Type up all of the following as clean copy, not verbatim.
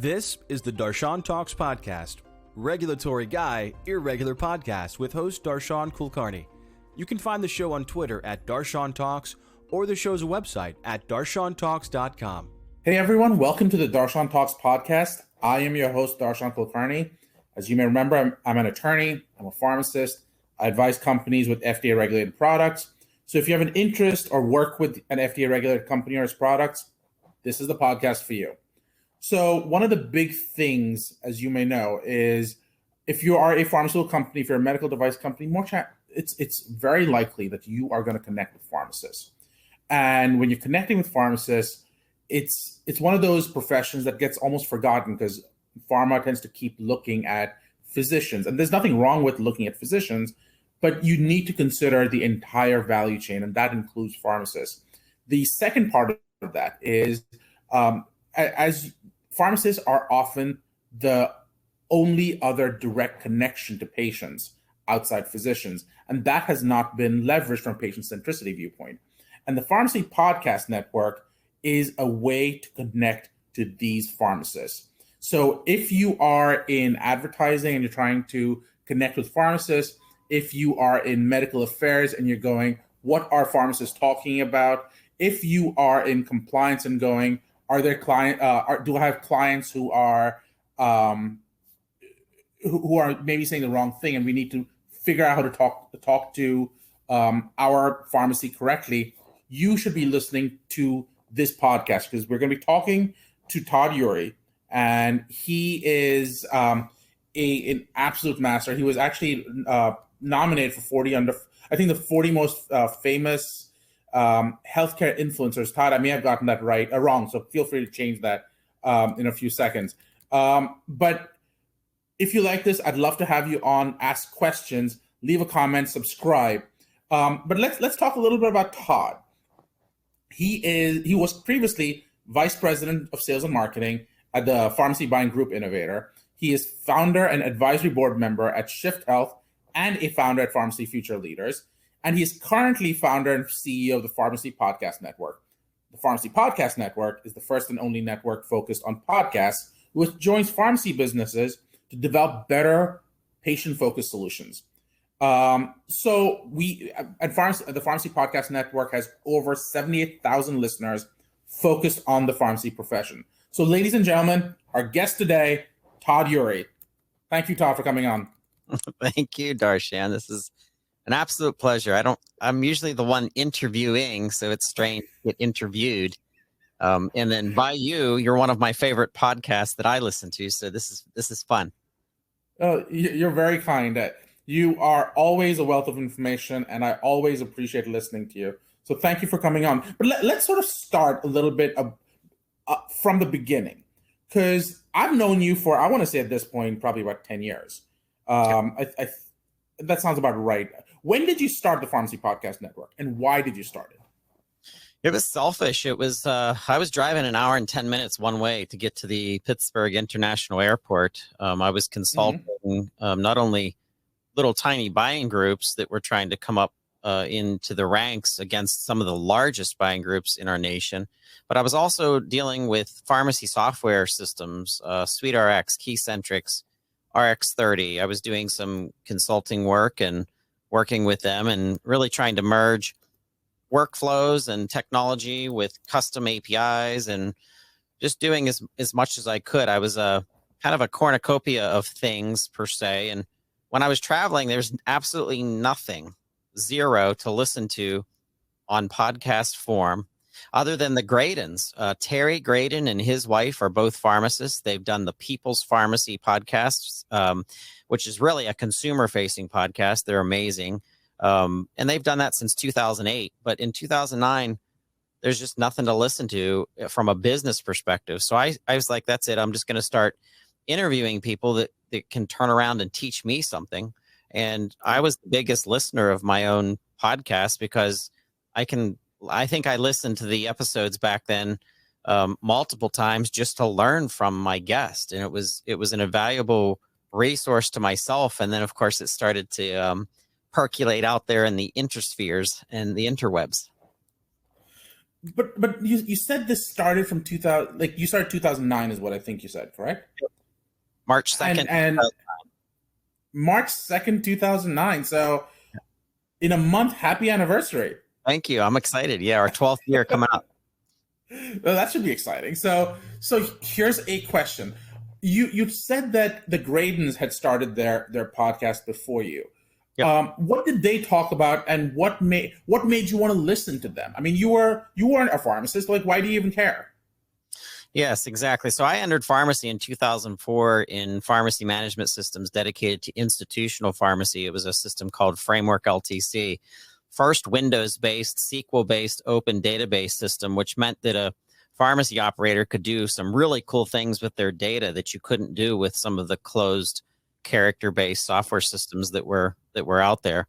This is the DarshanTalks podcast. Regulatory guy, irregular podcast with host Darshan Kulkarni. You can find the show on Twitter at DarshanTalks or the show's website at DarshanTalks.com. Hey everyone, welcome to the DarshanTalks podcast. I am your host, Darshan Kulkarni. As you may remember, I'm an attorney, I'm a pharmacist. I advise companies with FDA-regulated products. So if you have an interest or work with an FDA-regulated company or its products, this is the podcast for you. So one of the big things, as you may know, is if you are a pharmaceutical company, if you're a medical device company, it's very likely that you are going to connect with pharmacists. And when you're connecting with pharmacists, it's one of those professions that gets almost forgotten because pharma tends to keep looking at physicians. And there's nothing wrong with looking at physicians, but you need to consider the entire value chain, and that includes pharmacists. The second part of that is as pharmacists are often the only other direct connection to patients outside physicians, and that has not been leveraged from a patient centricity viewpoint. And the Pharmacy Podcast Network is a way to connect to these pharmacists. So if you are in advertising and you're trying to connect with pharmacists, if you are in medical affairs and you're going, what are pharmacists talking about? If you are in compliance and going, are there do I have clients who are maybe saying the wrong thing, and we need to figure out how to talk to our pharmacy correctly? You should be listening to this podcast because we're going to be talking to Todd Eury, and he is an absolute master. He was actually nominated for 40 under, I think, the 40 most famous healthcare influencers. Todd, I may have gotten that right or wrong, so feel free to change that in a few seconds. But if you like this, I'd love to have you on, ask questions, leave a comment, subscribe. But let's talk a little bit about Todd. He was previously vice president of sales and marketing at the Pharmacy Buying Group Innovator. He is founder and advisory board member at Shift Health and a founder at Pharmacy Future Leaders. And he is currently founder and CEO of the Pharmacy Podcast Network. The Pharmacy Podcast Network is the first and only network focused on podcasts, which joins pharmacy businesses to develop better patient-focused solutions. So we at the Pharmacy Podcast Network has over 78,000 listeners focused on the pharmacy profession. So ladies and gentlemen, our guest today, Todd Eury. Thank you, Todd, for coming on. Thank you, Darshan. This is an absolute pleasure. I'm usually the one interviewing, so it's strange to get interviewed. And then by you're one of my favorite podcasts that I listen to. So this is fun. Oh, you're very kind. You are always a wealth of information, and I always appreciate listening to you. So thank you for coming on. But let's sort of start a little bit from the beginning, because I've known you for, I want to say at this point, probably about 10 years. That sounds about right. When did you start the Pharmacy Podcast Network, and why did you start it? It was selfish. It was I was driving an hour and 10 minutes one way to get to the Pittsburgh International Airport. I was consulting not only little tiny buying groups that were trying to come up into the ranks against some of the largest buying groups in our nation, but I was also dealing with pharmacy software systems, SuiteRx, Keycentrix, RX30. I was doing some consulting work and working with them and really trying to merge workflows and technology with custom APIs and just doing as much as I could. I was a kind of a cornucopia of things per se. And when I was traveling, there's absolutely nothing, zero to listen to on podcast form other than the Gradens. Terry Graden and his wife are both pharmacists. They've done the People's Pharmacy podcasts, which is really a consumer-facing podcast. They're amazing. And they've done that since 2008. But in 2009, there's just nothing to listen to from a business perspective. So I was like, that's it. I'm just going to start interviewing people that can turn around and teach me something. And I was the biggest listener of my own podcast because I think I listened to the episodes back then multiple times just to learn from my guest. And it was an invaluable resource to myself. And then, of course, it started to percolate out there in the interspheres and the interwebs. But you said this started from 2000, like you started 2009 is what I think you said, correct? March 2nd. And March 2nd, 2009. So in a month, happy anniversary. Thank you. I'm excited. Yeah, our 12th year coming up. Well, that should be exciting. So here's a question. You said that the Gradens had started their podcast before you. Yep. What did they talk about, and what made you want to listen to them? I mean, you weren't a pharmacist. Like, why do you even care? Yes, exactly. So I entered pharmacy in 2004 in pharmacy management systems dedicated to institutional pharmacy. It was a system called Framework LTC. First Windows-based, SQL-based open database system, which meant that a pharmacy operator could do some really cool things with their data that you couldn't do with some of the closed character-based software systems that were out there.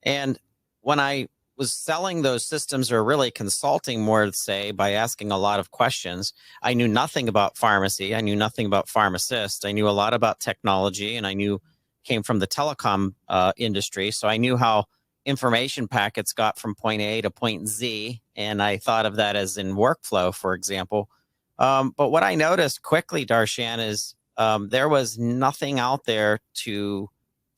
And when I was selling those systems, or really consulting more to say, by asking a lot of questions, I knew nothing about pharmacy. I knew nothing about pharmacists. I knew a lot about technology, and I came from the telecom industry. So I knew how information packets got from point A to point Z. And I thought of that as in workflow, for example. But what I noticed quickly, Darshan, is there was nothing out there to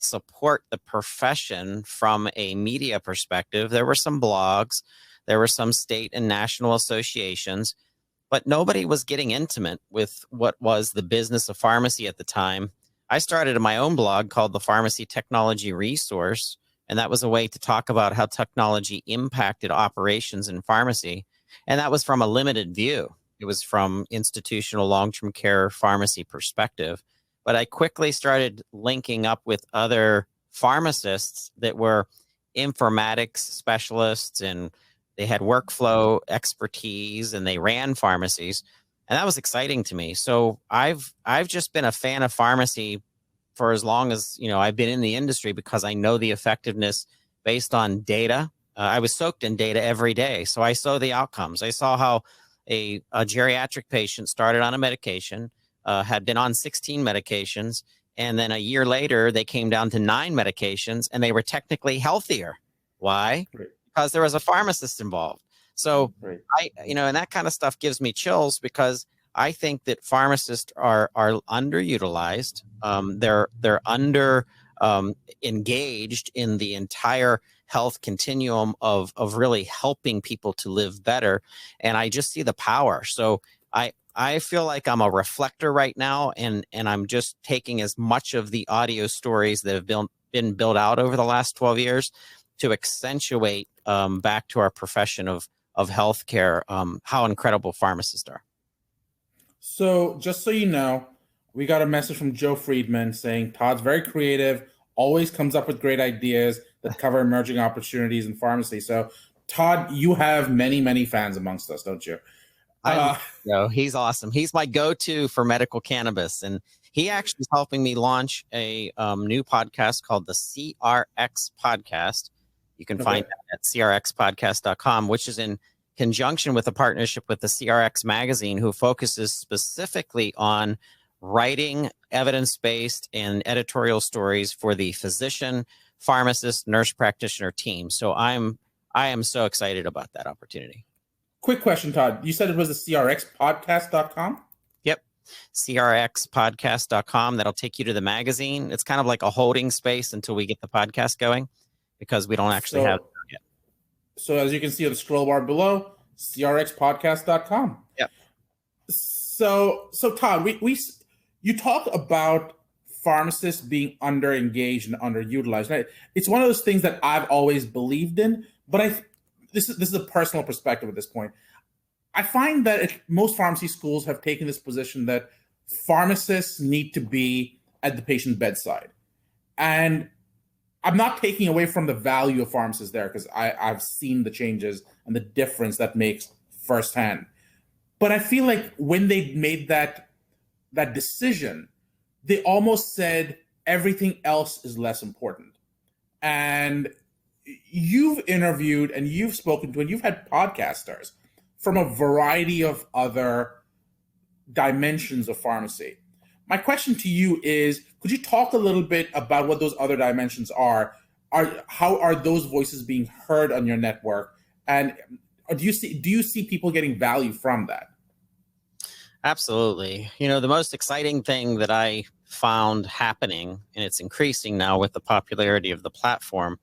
support the profession from a media perspective. There were some blogs, there were some state and national associations, but nobody was getting intimate with what was the business of pharmacy at the time. I started my own blog called the Pharmacy Technology Resource, and that was a way to talk about how technology impacted operations in pharmacy. And that was from a limited view. It was from institutional long-term care pharmacy perspective. But I quickly started linking up with other pharmacists that were informatics specialists, and they had workflow expertise, and they ran pharmacies. And that was exciting to me. So I've just been a fan of pharmacy for as long as, I've been in the industry, because I know the effectiveness based on data. I was soaked in data every day. So I saw the outcomes. I saw how a geriatric patient started on a medication, had been on 16 medications, and then a year later, they came down to 9 medications, and they were technically healthier. Why? Right. Because there was a pharmacist involved. So Right. and that kind of stuff gives me chills, because I think that pharmacists are underutilized. They're under engaged in the entire health continuum of really helping people to live better. And I just see the power. So I feel like I'm a reflector right now, and I'm just taking as much of the audio stories that have been built out over the last 12 years to accentuate back to our profession of healthcare, how incredible pharmacists are. So just so you know, we got a message from Joe Friedman saying Todd's very creative, always comes up with great ideas that cover emerging opportunities in pharmacy. So Todd, you have many, many fans amongst us, don't you? He's awesome. He's my go-to for medical cannabis, and he actually is helping me launch a new podcast called the CRX Podcast. You can find that at crxpodcast.com, which is in conjunction with a partnership with the CRX magazine, who focuses specifically on writing evidence-based and editorial stories for the physician, pharmacist, nurse practitioner team. So I am so excited about that opportunity. Quick question, Todd. You said it was the crxpodcast.com? Yep. crxpodcast.com. That'll take you to the magazine. It's kind of like a holding space until we get the podcast going, because we don't actually have it yet. So as you can see on the scroll bar below, crxpodcast.com. Yep. So Todd, you talk about pharmacists being under-engaged and underutilized. Right? It's one of those things that I've always believed in, but this is a personal perspective at this point. I find that most pharmacy schools have taken this position that pharmacists need to be at the patient's bedside. And I'm not taking away from the value of pharmacists there, because I've seen the changes and the difference that makes firsthand. But I feel like when they made that decision, they almost said everything else is less important. And you've interviewed and you've spoken to and you've had podcasters from a variety of other dimensions of pharmacy. My question to you is, could you talk a little bit about what those other dimensions are? How are those voices being heard on your network? And Or do you see people getting value from that? Absolutely. The most exciting thing that I found happening, and it's increasing now with the popularity of the platform,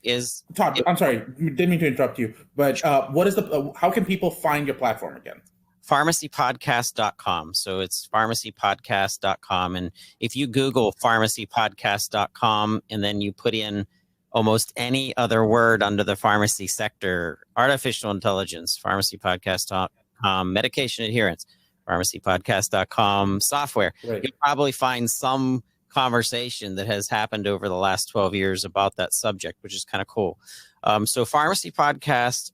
is Todd, I'm sorry, didn't mean to interrupt you, but what is how can people find your platform again? pharmacypodcast.com. So it's pharmacypodcast.com. And if you Google pharmacypodcast.com and then you put in almost any other word under the pharmacy sector, artificial intelligence, pharmacypodcast.com, medication adherence, pharmacypodcast.com, software, Right. you'll probably find some conversation that has happened over the last 12 years about that subject, which is kind of cool. So Pharmacy Podcast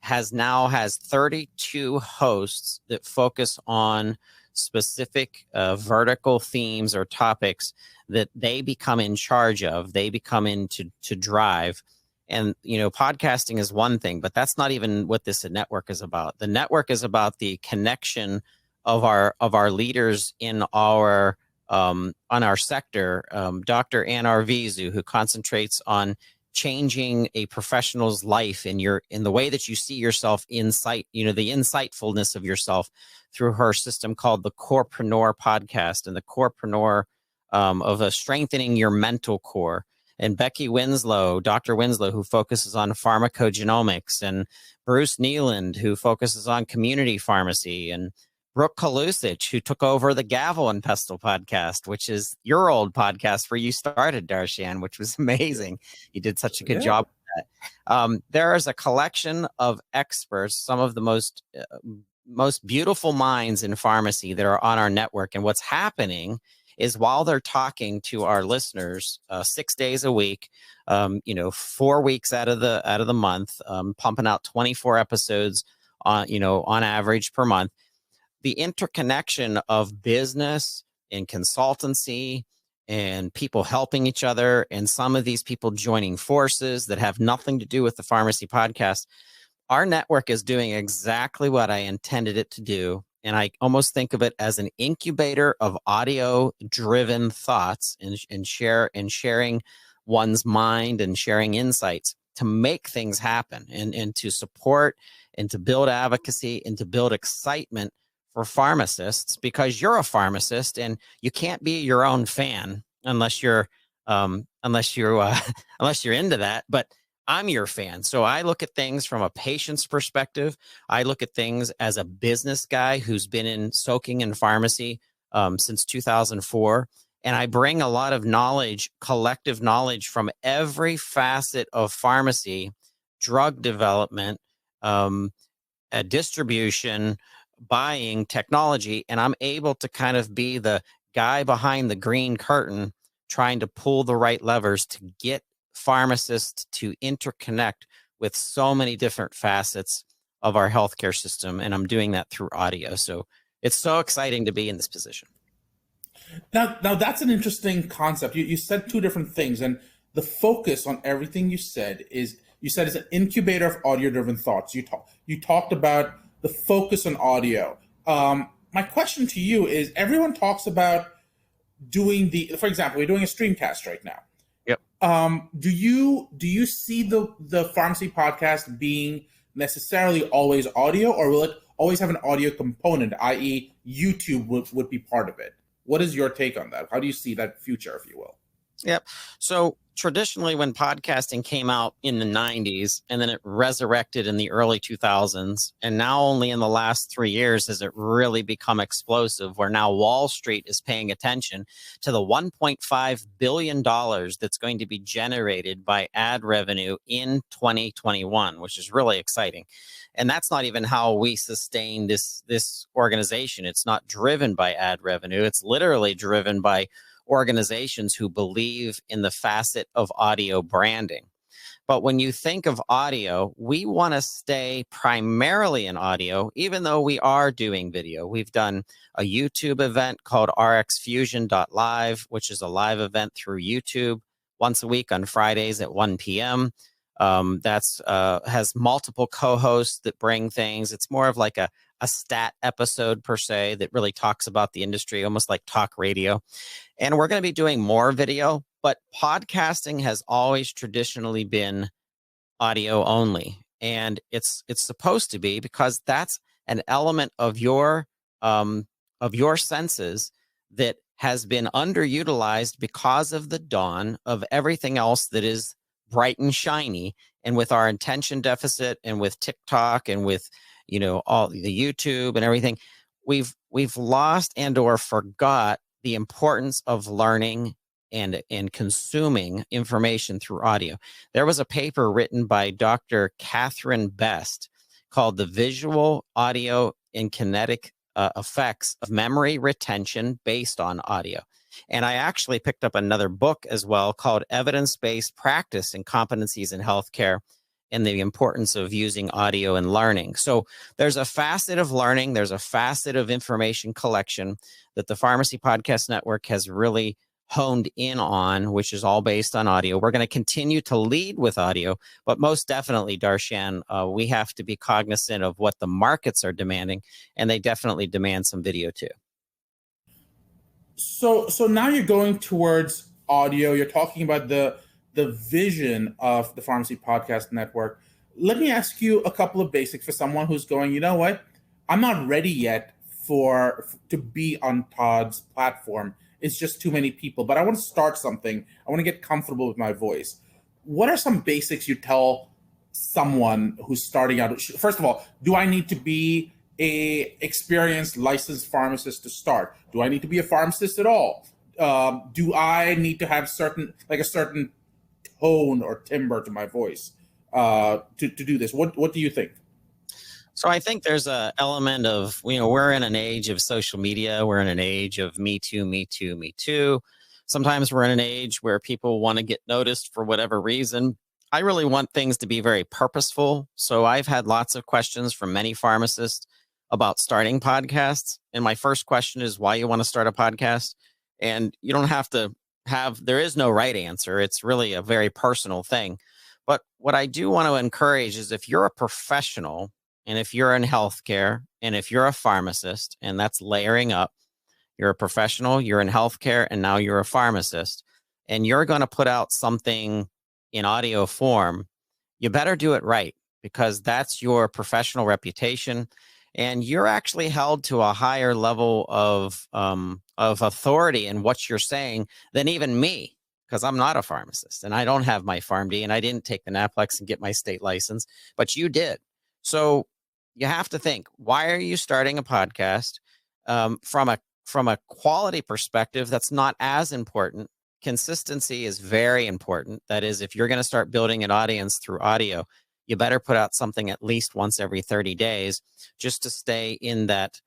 has 32 hosts that focus on specific vertical themes or topics that they become in charge of, they become into to drive. And, podcasting is one thing, but that's not even what this network is about. The network is about the connection of our leaders in our on our sector. Dr. Ann Arvizu, who concentrates on changing a professional's life in the way that you see yourself, the insightfulness of yourself through her system called the Corepreneur podcast, and the Corepreneur of strengthening your mental core. And Becky Winslow, Dr. Winslow, who focuses on pharmacogenomics, and Bruce Nealand, who focuses on community pharmacy, and Brooke Kalusich, who took over the Gavel and Pestle podcast, which is your old podcast where you started, Darshan, which was amazing. You did such a good job with that. There is a collection of experts, some of the most beautiful minds in pharmacy that are on our network. And what's happening is while they're talking to our listeners 6 days a week, 4 weeks out of the month, pumping out 24 episodes on average per month, the interconnection of business and consultancy and people helping each other, and some of these people joining forces that have nothing to do with the Pharmacy Podcast. Our network is doing exactly what I intended it to do. And I almost think of it as an incubator of audio-driven thoughts and sharing one's mind and sharing insights to make things happen and to support and to build advocacy and to build excitement for pharmacists, because you're a pharmacist and you can't be your own fan unless you're into that. But I'm your fan. So I look at things from a patient's perspective. I look at things as a business guy who's been soaking in pharmacy since 2004. And I bring a lot of knowledge, collective knowledge from every facet of pharmacy, drug development, distribution, buying, technology, and I'm able to kind of be the guy behind the green curtain trying to pull the right levers to get pharmacists to interconnect with so many different facets of our healthcare system, and I'm doing that through audio. So it's so exciting to be in this position. Now that's an interesting concept. You said two different things, and the focus on everything you said is it's an incubator of audio-driven thoughts. You talked about the focus on audio. My question to you is: everyone talks about doing for example, we're doing a streamcast right now. Yep. Do you see the Pharmacy Podcast being necessarily always audio, or will it always have an audio component, i.e. YouTube would be part of it? What is your take on that? How do you see that future, if you will? Yep. So traditionally, when podcasting came out in the 90s and then it resurrected in the early 2000s, and now only in the last 3 years has it really become explosive, where now Wall Street is paying attention to the $1.5 billion that's going to be generated by ad revenue in 2021, which is really exciting. And that's not even how we sustain this organization. It's not driven by ad revenue. It's literally driven by organizations who believe in the facet of audio branding. But when you think of audio, we want to stay primarily in audio, even though we are doing video. We've done a YouTube event called rxfusion.live, which is a live event through YouTube once a week on Fridays at 1 p.m. That's has multiple co-hosts that bring things. It's more of like a stat episode per se that really talks about the industry, almost like talk radio. And we're going to be doing more video, but podcasting has always traditionally been audio only. and it's supposed to be, because that's an element of your senses that has been underutilized because of the dawn of everything else that is bright and shiny. And with our attention deficit, and with TikTok, and with all the YouTube and everything, we've lost and or forgot the importance of learning and consuming information through audio. There was a paper written by Dr. Catherine Best called "The Visual, Audio, and Kinetic Effects of Memory Retention Based on Audio." And I actually picked up another book as well called "Evidence-Based Practice and Competencies in Healthcare and the Importance of Using Audio in Learning." So there's a facet of learning, there's a facet of information collection that the Pharmacy Podcast Network has really honed in on, which is all based on audio. We're going to continue to lead with audio, but most definitely, Darshan, we have to be cognizant of what the markets are demanding, and they definitely demand some video too. So now you're going towards audio. You're talking about the vision of the Pharmacy Podcast Network. Let me ask you a couple of basics for someone who's going, you know what, I'm not ready yet to be on Todd's platform. It's just too many people, but I want to start something. I want to get comfortable with my voice. What are some basics you tell someone who's starting out? First of all, do I need to be a experienced licensed pharmacist to start? Do I need to be a pharmacist at all? Do I need to have a certain tone or timbre to my voice to do this? What do you think? So I think there's an element of, we're in an age of social media. We're in an age of me too, me too, me too. Sometimes we're in an age where people want to get noticed for whatever reason. I really want things to be very purposeful. So I've had lots of questions from many pharmacists about starting podcasts. And my first question is why you want to start a podcast. And you don't have to there is no right answer. It's really a very personal thing. But what I do want to encourage is, if you're a professional, and if you're in healthcare, and if you're a pharmacist, and that's layering up, you're a professional, you're in healthcare, and now you're a pharmacist, and you're going to put out something in audio form, you better do it right, because that's your professional reputation. And you're actually held to a higher level of authority in what you're saying than even me, because I'm not a pharmacist and I don't have my PharmD and I didn't take the NAPLEX and get my state license, but you did. So you have to think, why are you starting a podcast? From a quality perspective, that's not as important. Consistency is very important. That is, if you're going to start building an audience through audio, you better put out something at least once every 30 days just to stay in that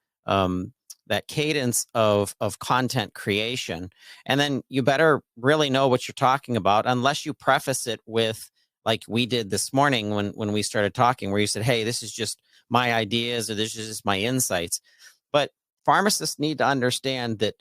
cadence of content creation. And then you better really know what you're talking about, unless you preface it with, like we did this morning when we started talking, where you said, hey, this is just my ideas, or this is just my insights. But pharmacists need to understand that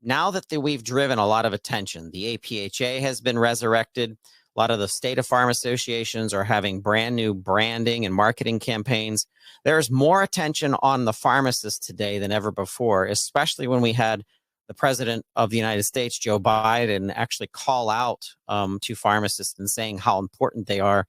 now that we've driven a lot of attention, the APHA has been resurrected. A lot of the state of pharma associations are having brand new branding and marketing campaigns. There's more attention on the pharmacist today than ever before, especially when we had the president of the United States, Joe Biden, actually call out to pharmacists and saying how important they are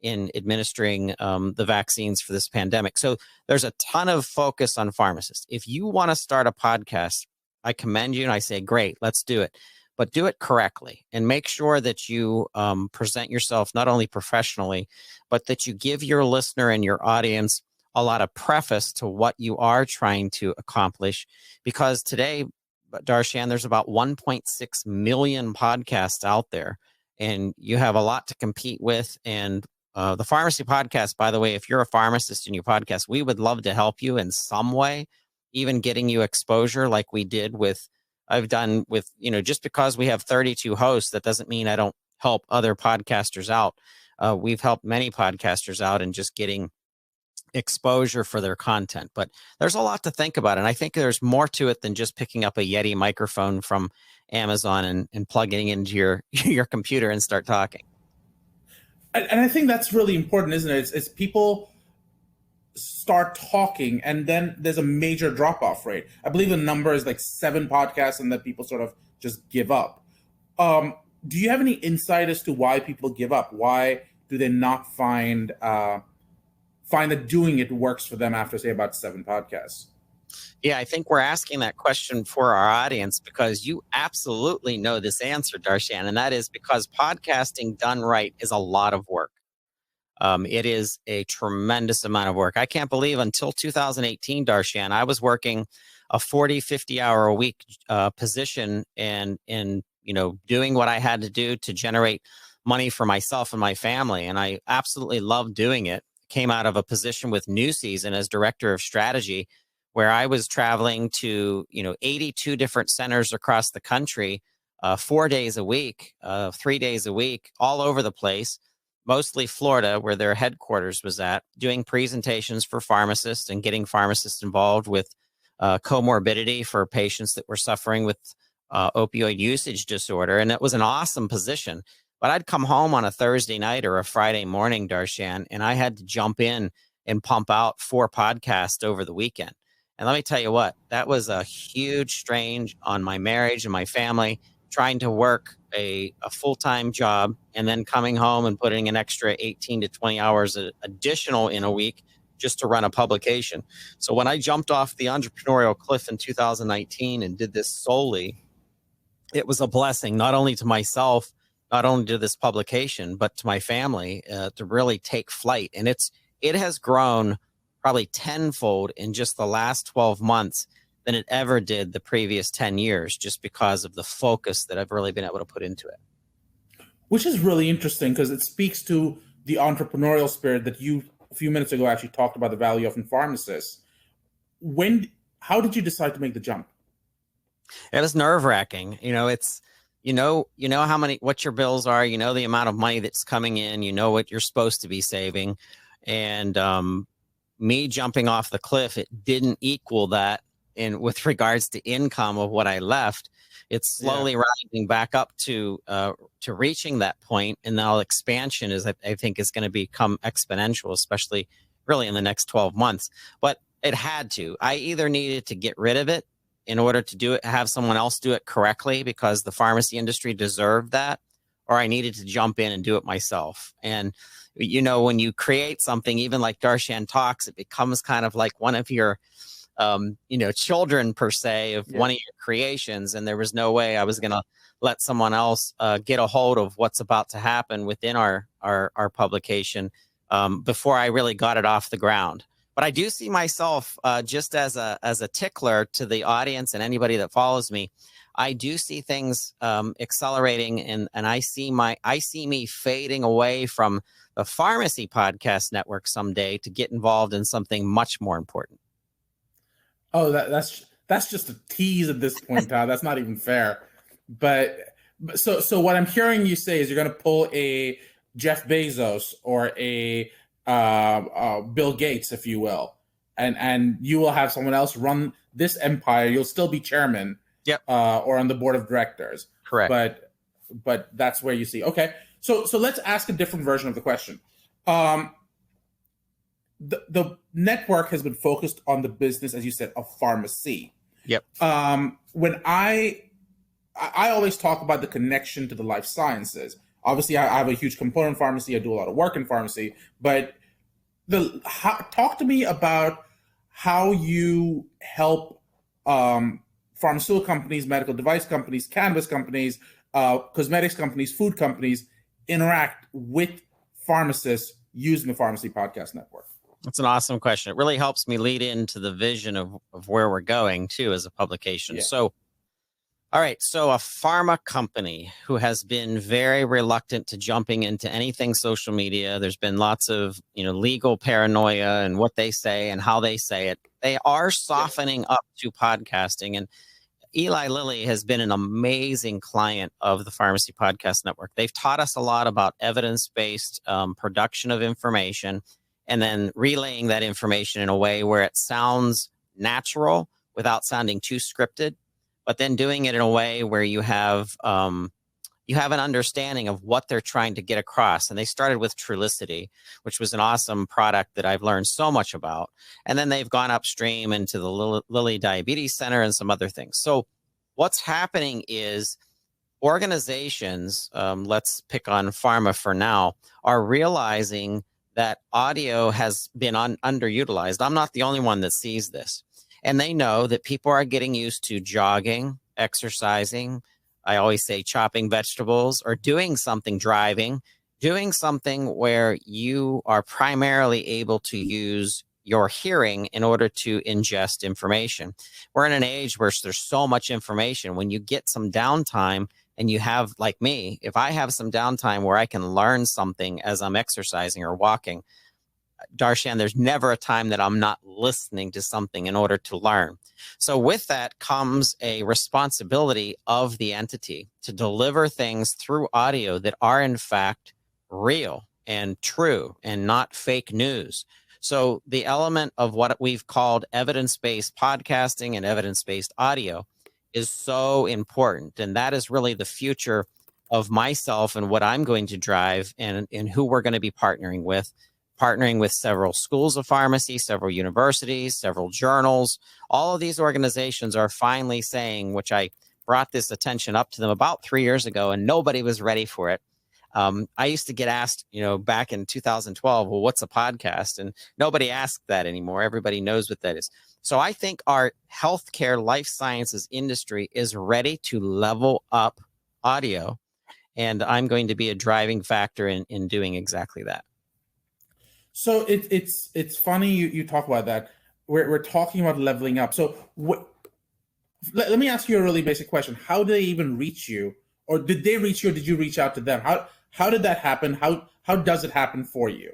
in administering the vaccines for this pandemic. So there's a ton of focus on pharmacists. If you want to start a podcast, I commend you and I say, great, let's do it. But do it correctly and make sure that you present yourself not only professionally, but that you give your listener and your audience a lot of preface to what you are trying to accomplish. Because today, Darshan, there's about 1.6 million podcasts out there, and you have a lot to compete with. And the Pharmacy Podcast, by the way, if you're a pharmacist in your podcast, we would love to help you in some way, even getting you exposure like we did with I've done with, just because we have 32 hosts, that doesn't mean I don't help other podcasters out. We've helped many podcasters out in just getting exposure for their content. But there's a lot to think about. And I think there's more to it than just picking up a Yeti microphone from Amazon and plugging it into your computer and start talking. And I think that's really important, isn't it? It's people start talking and then there's a major drop-off rate. I believe the number is like 7 podcasts and then people sort of just give up. Do you have any insight as to why people give up? Why do they not find find that doing it works for them after, say, about 7 podcasts? Yeah, I think we're asking that question for our audience because you absolutely know this answer, Darshan, and that is because podcasting done right is a lot of work. It is a tremendous amount of work. I can't believe until 2018, Darshan, I was working a 40, 50-hour a week position and doing what I had to do to generate money for myself and my family. And I absolutely loved doing it. Came out of a position with New Season as director of strategy, where I was traveling to 82 different centers across the country, 4 days a week, 3 days a week, all over the place. Mostly Florida, where their headquarters was at, doing presentations for pharmacists and getting pharmacists involved with comorbidity for patients that were suffering with opioid usage disorder. And it was an awesome position. But I'd come home on a Thursday night or a Friday morning, Darshan, and I had to jump in and pump out 4 podcasts over the weekend. And let me tell you what, that was a huge strain on my marriage and my family, trying to work a full-time job and then coming home and putting an extra 18 to 20 hours additional in a week just to run a publication. So when I jumped off the entrepreneurial cliff in 2019 and did this solely, it was a blessing, not only to myself, not only to this publication, but to my family to really take flight. And it has grown probably tenfold in just the last 12 months than it ever did the previous 10 years, just because of the focus that I've really been able to put into it. Which is really interesting because it speaks to the entrepreneurial spirit that you, a few minutes ago, actually talked about the value of in pharmacists. How did you decide to make the jump? It was nerve-wracking. It's, what your bills are, the amount of money that's coming in, what you're supposed to be saving. And me jumping off the cliff, it didn't equal that. And with regards to income of what I left, it's slowly rising back up to reaching that point. And now expansion I think is going to become exponential, especially really in the next 12 months. But it had to. I either needed to get rid of it in order to do it, have someone else do it correctly because the pharmacy industry deserved that, or I needed to jump in and do it myself. And when you create something, even like DarshanTalks, it becomes kind of like one of your children per se of one of your creations. And there was no way I was going to let someone else get a hold of what's about to happen within our publication before I really got it off the ground. But I do see myself just as a tickler to the audience and anybody that follows me. I do see things accelerating, and I see me fading away from the pharmacy podcast network someday to get involved in something much more important. Oh, that's just a tease at this point, Todd. That's not even fair. But so what I'm hearing you say is you're going to pull a Jeff Bezos or a Bill Gates, if you will, and you will have someone else run this empire. You'll still be chairman, or on the board of directors. Correct. But that's where you see. Okay, so let's ask a different version of the question. The network has been focused on the business, as you said, of pharmacy. Yep. When I always talk about the connection to the life sciences. Obviously, I have a huge component in pharmacy. I do a lot of work in pharmacy. But talk to me about how you help pharmaceutical companies, medical device companies, cannabis companies, cosmetics companies, food companies interact with pharmacists using the Pharmacy Podcast Network. That's an awesome question. It really helps me lead into the vision of where we're going too as a publication. Yeah. So, all right. So a pharma company who has been very reluctant to jumping into anything social media. There's been lots of, legal paranoia and what they say and how they say it. They are softening up to podcasting. And Eli Lilly has been an amazing client of the Pharmacy Podcast Network. They've taught us a lot about evidence-based production of information, and then relaying that information in a way where it sounds natural without sounding too scripted, but then doing it in a way where you have an understanding of what they're trying to get across. And they started with Trulicity, which was an awesome product that I've learned so much about. And then they've gone upstream into the Lilly Diabetes Center and some other things. So what's happening is organizations, let's pick on pharma for now, are realizing that audio has been underutilized. I'm not the only one that sees this. And they know that people are getting used to jogging, exercising. I always say chopping vegetables or doing something, driving, doing something where you are primarily able to use your hearing in order to ingest information. We're in an age where there's so much information. When you get some downtime, and you have, like me, if I have some downtime where I can learn something as I'm exercising or walking, Darshan, there's never a time that I'm not listening to something in order to learn. So with that comes a responsibility of the entity to deliver things through audio that are in fact real and true and not fake news. So the element of what we've called evidence-based podcasting and evidence-based audio is so important. And that is really the future of myself and what I'm going to drive and who we're going to be partnering with several schools of pharmacy, several universities, several journals. All of these organizations are finally saying, which I brought this attention up to them about 3 years ago, and nobody was ready for it. I used to get asked, back in 2012, well, what's a podcast? And nobody asks that anymore. Everybody knows what that is. So I think our healthcare life sciences industry is ready to level up audio. And I'm going to be a driving factor in doing exactly that. So it's funny you talk about that. We're talking about leveling up. So let me ask you a really basic question. How did they even reach you? Or did they reach you, or did you reach out to them? How did that happen? How does it happen for you?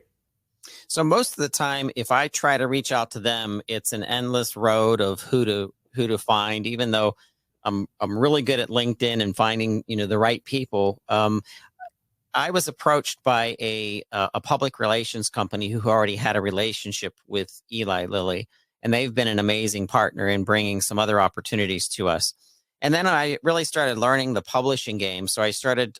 So most of the time, if I try to reach out to them, it's an endless road of who to find, even though I'm really good at LinkedIn and finding, the right people. I was approached by a public relations company who already had a relationship with Eli Lilly, and they've been an amazing partner in bringing some other opportunities to us. And then I really started learning the publishing game. So I started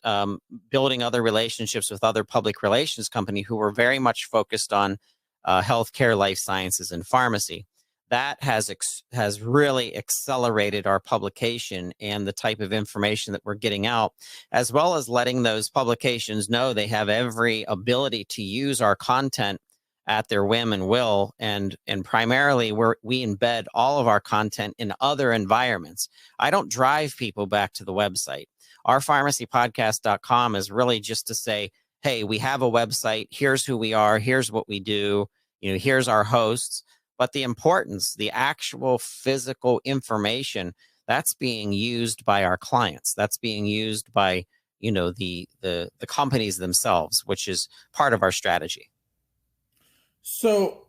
building other relationships with other public relations companies who were very much focused on healthcare, life sciences, and pharmacy. That has really accelerated our publication and the type of information that we're getting out, as well as letting those publications know they have every ability to use our content at their whim and will. And primarily we embed all of our content in other environments. I don't drive people back to the website. Our pharmacypodcast.com is really just to say, hey, we have a website. Here's who we are. Here's what we do. Here's our hosts. But the importance, the actual physical information, that's being used by our clients. That's being used by, the companies themselves, which is part of our strategy. So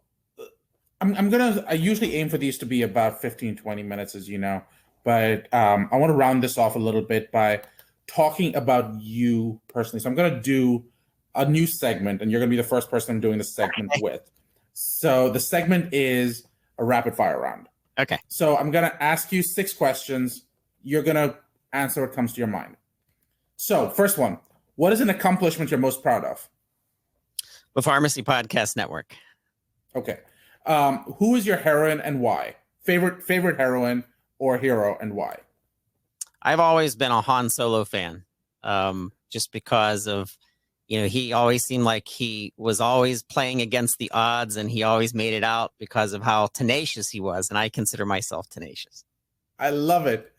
I usually aim for these to be about 15, 20 minutes, as you know, but I want to round this off a little bit by talking about you personally. So I'm going to do a new segment, and you're going to be the first person I'm doing this segment with. So the segment is a rapid fire round. Okay. So I'm going to ask you 6 questions. You're going to answer what comes to your mind. So first one, what is an accomplishment you're most proud of? The Pharmacy Podcast Network. Okay. Who is your heroine and why? Favorite heroine or hero and why? I've always been a Han Solo fan, just because of, he always seemed like he was always playing against the odds, and he always made it out because of how tenacious he was. And I consider myself tenacious. I love it.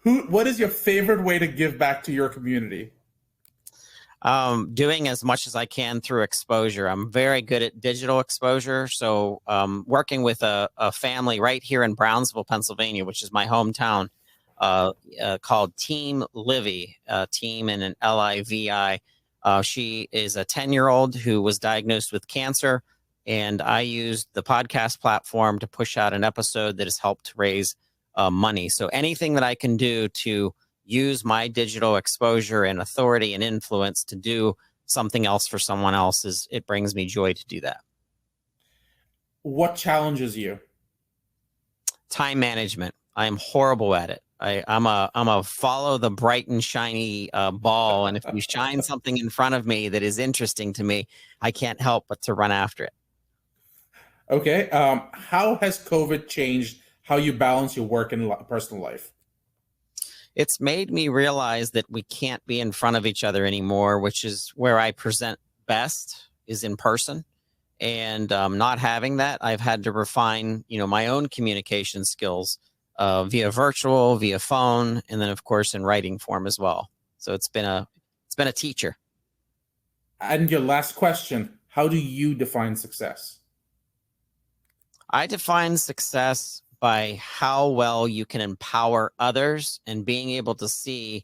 What is your favorite way to give back to your community? Doing as much as I can through exposure. I'm very good at digital exposure. So working with a family right here in Brownsville, Pennsylvania, which is my hometown, called Team Livy, team and an Livi. She is a 10-year-old who was diagnosed with cancer, and I used the podcast platform to push out an episode that has helped raise money. So anything that I can do to use my digital exposure and authority and influence to do something else for someone else, it brings me joy to do that. What challenges you? Time management. I am horrible at it. I'm a follow the bright and shiny ball, and if you shine something in front of me that is interesting to me, I can't help but to run after it. Okay. How has COVID changed how you balance your work and personal life? It's made me realize that we can't be in front of each other anymore, which is where I present best, is in person. And not having that, I've had to refine, my own communication skills via virtual, via phone, and then of course in writing form as well. So it's been a teacher. And your last question, how do you define success? I define success by how well you can empower others and being able to see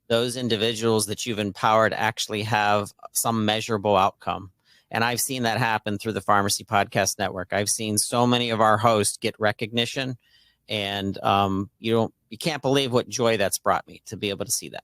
those individuals that you've empowered actually have some measurable outcome. And I've seen that happen through the Pharmacy Podcast Network. I've seen so many of our hosts get recognition, and you can't believe what joy that's brought me to be able to see that.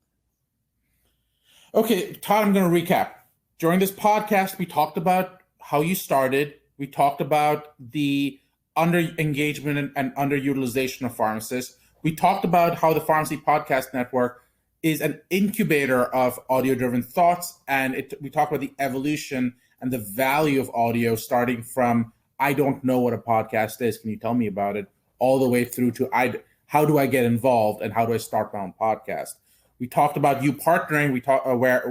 Okay, Todd, I'm going to recap. During this podcast, we talked about how you started. We talked about the under-engagement and underutilization of pharmacists. We talked about how the Pharmacy Podcast Network is an incubator of audio-driven thoughts, and we talked about the evolution and the value of audio, starting from, I don't know what a podcast is, can you tell me about it, all the way through to how do I get involved and how do I start my own podcast. We talked about you partnering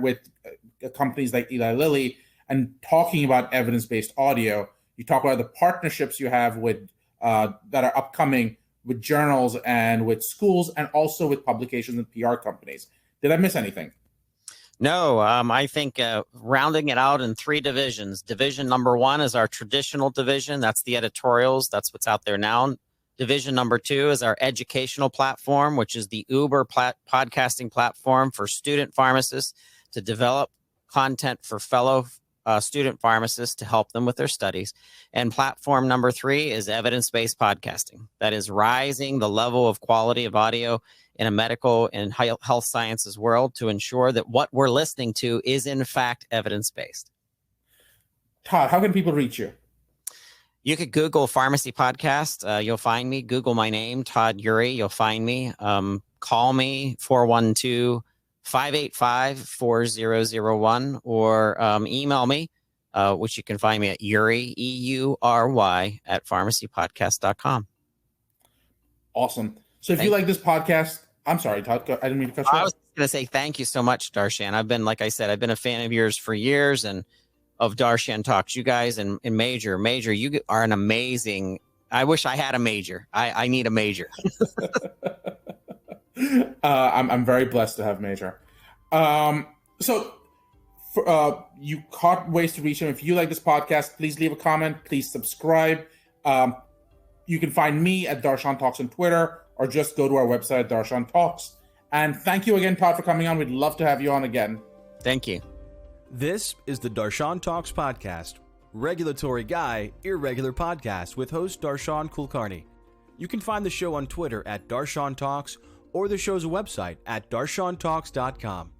with companies like Eli Lilly and talking about evidence-based audio. You talk about the partnerships you have with that are upcoming with journals and with schools, and also with publications and PR companies. Did I miss anything? No, I think rounding it out in 3 divisions. Division number 1 is our traditional division. That's the editorials. That's what's out there now. Division number 2 is our educational platform, which is the Uber podcasting platform for student pharmacists to develop content for fellow student pharmacists to help them with their studies. And platform number 3 is evidence-based podcasting. That is rising the level of quality of audio in a medical and health sciences world to ensure that what we're listening to is in fact evidence-based. Todd, how can people reach you? You could Google Pharmacy Podcast. You'll find me. Google my name, Todd Eury. You'll find me. Call me 412-585-4001 or email me, which you can find me at Eury, EURY, at pharmacypodcast.com. Awesome. So if you like this podcast, I'm sorry, Todd, I didn't mean to cut you off. I was going to say thank you so much, Darshan. I've been a fan of yours for years, and of DarshanTalks. You guys and Major, you are an amazing. I wish I had a major. I need a major. I'm very blessed to have Major. So you caught ways to reach him. If you like this podcast, please leave a comment. Please subscribe. You can find me at DarshanTalks on Twitter, or just go to our website, DarshanTalks. And thank you again, Todd, for coming on. We'd love to have you on again. Thank you. This is the DarshanTalks podcast. Regulatory guy, irregular podcast with host Darshan Kulkarni. You can find the show on Twitter at DarshanTalks or the show's website at DarshanTalks.com.